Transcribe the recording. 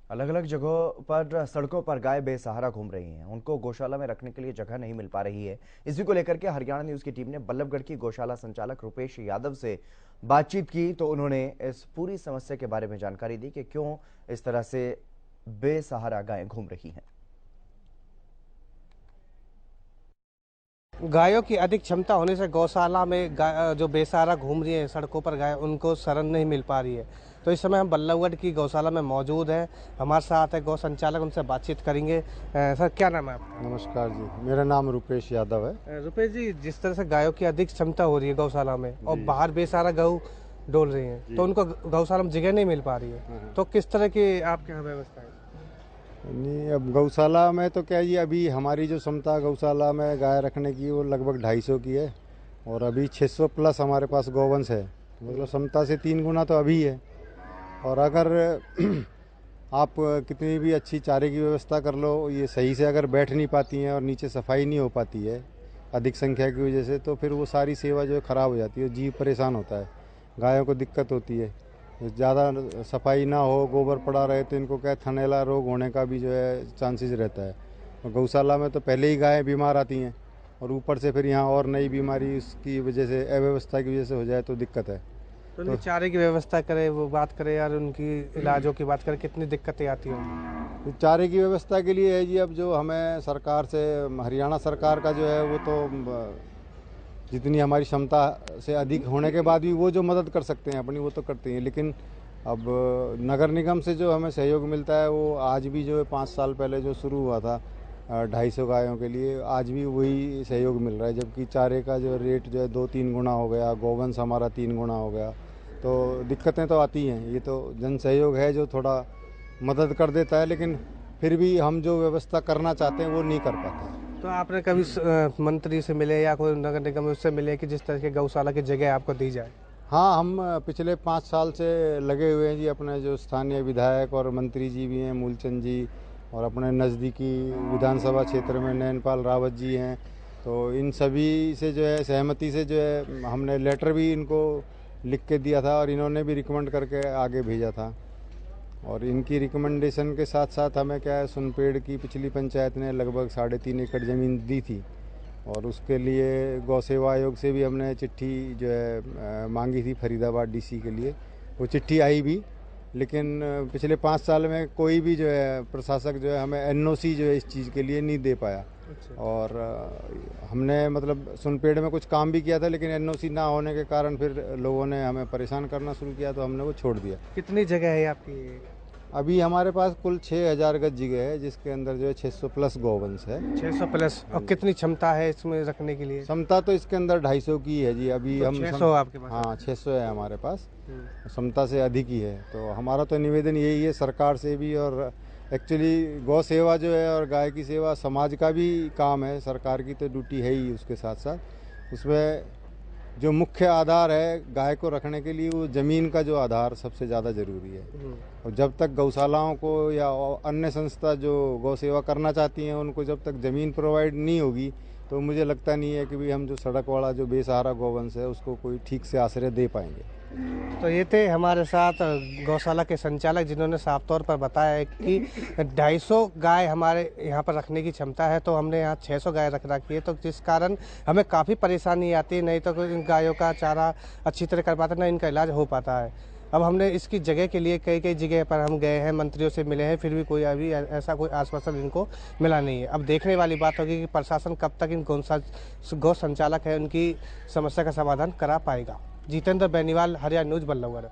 अलग अलग जगहों पर सड़कों पर गाय बेसहारा घूम रही हैं। उनको गौशाला में रखने के लिए जगह नहीं मिल पा रही है। इसी को लेकर के हरियाणा न्यूज की टीम ने बल्लभगढ़ की गौशाला संचालक रुपेश यादव से बातचीत की तो उन्होंने इस पूरी समस्या के बारे में जानकारी दी कि क्यों इस तरह से बेसहारा गायें घूम रही हैं। गायों की अधिक क्षमता होने से गौशाला में जो बेसहारा घूम रही है सड़कों पर गाय, उनको शरण नहीं मिल पा रही है। तो इस समय हम बल्लभगढ़ की गौशाला में मौजूद हैं। हमारे साथ है गौ संचालक, उनसे बातचीत करेंगे। सर, क्या नाम है आपका? नमस्कार जी, मेरा नाम रुपेश यादव है। रुपेश जी, जिस तरह से गायों की अधिक क्षमता हो रही है गौशाला में और बाहर बेसहारा गऊ डोल रही हैं, तो उनको गौशाला में जगह नहीं मिल पा रही है, तो किस तरह की आपके यहाँ व्यवस्था है? नहीं, अब गौशाला में तो क्या, ये अभी हमारी जो क्षमता गौशाला में गाय रखने की वो लगभग 250 की है और अभी 600 प्लस हमारे पास गौवंश है। मतलब क्षमता से 3 गुना तो अभी है। और अगर आप कितनी भी अच्छी चारे की व्यवस्था कर लो, ये सही से अगर बैठ नहीं पाती हैं और नीचे सफाई नहीं हो पाती है अधिक संख्या की वजह से, तो फिर वो सारी सेवा जो है ख़राब हो जाती है, जीव परेशान होता है, गायों को दिक्कत होती है। ज़्यादा सफाई ना हो, गोबर पड़ा रहे तो इनको क्या थनैला रोग होने का भी जो है चांसेस रहता है। और गौशाला में तो पहले ही गायें बीमार आती हैं और ऊपर से फिर यहाँ और नई बीमारी उसकी वजह से, अव्यवस्था की वजह से हो जाए तो दिक्कत है। तो चारे की व्यवस्था करें, वो बात करें यार, उनकी इलाजों की बात करें, कितनी दिक्कतें आती हैं? तो चारे की व्यवस्था के लिए है जी, अब जो हमें सरकार से, हरियाणा सरकार का जो है वो तो जितनी हमारी क्षमता से अधिक होने के बाद भी वो जो मदद कर सकते हैं अपनी, वो तो करते हैं। लेकिन अब नगर निगम से जो हमें सहयोग मिलता है वो आज भी जो है 5 साल पहले जो शुरू हुआ था 250 गायों के लिए, आज भी वही सहयोग मिल रहा है। जबकि चारे का जो रेट जो है 2-3 गुना हो गया, गोवंश हमारा 3 गुना हो गया, तो दिक्कतें तो आती हैं। ये तो जन सहयोग है जो थोड़ा मदद कर देता है, लेकिन फिर भी हम जो व्यवस्था करना चाहते हैं वो नहीं कर पाते। तो आपने कभी मंत्री से मिले या कोई नगर निगम उससे मिले कि जिस तरह के गौशाला की जगह आपको दी जाए? हाँ, हम पिछले 5 साल से लगे हुए हैं जी। अपने जो स्थानीय विधायक और मंत्री जी भी हैं, मूलचंद जी, और अपने नज़दीकी विधानसभा क्षेत्र में नैनपाल रावत जी हैं। तो इन सभी से जो है सहमति से जो है हमने लेटर भी इनको लिख के दिया था और इन्होंने भी रिकमेंड करके आगे भेजा था। और इनकी रिकमेंडेशन के साथ साथ हमें क्या है, सुनपेड़ की पिछली पंचायत ने लगभग 3.5 एकड़ ज़मीन दी थी और उसके लिए गौ सेवा आयोग से भी हमने चिट्ठी जो है मांगी थी, फरीदाबाद डीसी के लिए। वो चिट्ठी आई भी, लेकिन पिछले 5 साल में कोई भी जो है प्रशासक जो है हमें एनओसी जो है इस चीज़ के लिए नहीं दे पाया। अच्छा। और हमने मतलब सुनपेड़ में कुछ काम भी किया था, लेकिन एनओसी ना होने के कारण फिर लोगों ने हमें परेशान करना शुरू किया, तो हमने वो छोड़ दिया। कितनी जगह है आपकी? अभी हमारे पास कुल 6000 गज जगह है, जिसके अंदर जो है 600 प्लस गौवंश है। 600 प्लस। और कितनी क्षमता है इसमें रखने के लिए? क्षमता तो इसके अंदर 250 की है जी। अभी तो हम 600 आपके पास? हाँ, 600 है हमारे पास। क्षमता से अधिक ही है। तो हमारा तो निवेदन यही है सरकार से भी, और एक्चुअली गौ सेवा जो है और गाय की सेवा समाज का भी काम है, सरकार की तो ड्यूटी है ही। उसके साथ साथ उसमें जो मुख्य आधार है गाय को रखने के लिए, वो ज़मीन का जो आधार सबसे ज़्यादा ज़रूरी है। और जब तक गौशालाओं को या अन्य संस्था जो गौ सेवा करना चाहती हैं उनको जब तक ज़मीन प्रोवाइड नहीं होगी, तो मुझे लगता नहीं है कि भी हम जो सड़क वाला जो बेसहारा गौवंश है उसको कोई ठीक से आश्रय दे पाएंगे। तो ये थे हमारे साथ गौशाला के संचालक, जिन्होंने साफ तौर पर बताया है कि 250 गाय हमारे यहाँ पर रखने की क्षमता है, तो हमने यहाँ 600 गाय रख रखी है, तो जिस कारण हमें काफ़ी परेशानी आती है। नहीं तो इन गायों का चारा अच्छी तरह कर पाता, ना इनका इलाज हो पाता है। अब हमने इसकी जगह के लिए कई जगह पर हम गए हैं, मंत्रियों से मिले हैं, फिर भी कोई अभी ऐसा कोई आश्वासन इनको मिला नहीं है। अब देखने वाली बात होगी कि प्रशासन कब तक इन गौ संचालक है उनकी समस्या का समाधान करा पाएगा। जितेंद्र बेनीवाल, हरियाणा न्यूज़, बल्लभगढ़।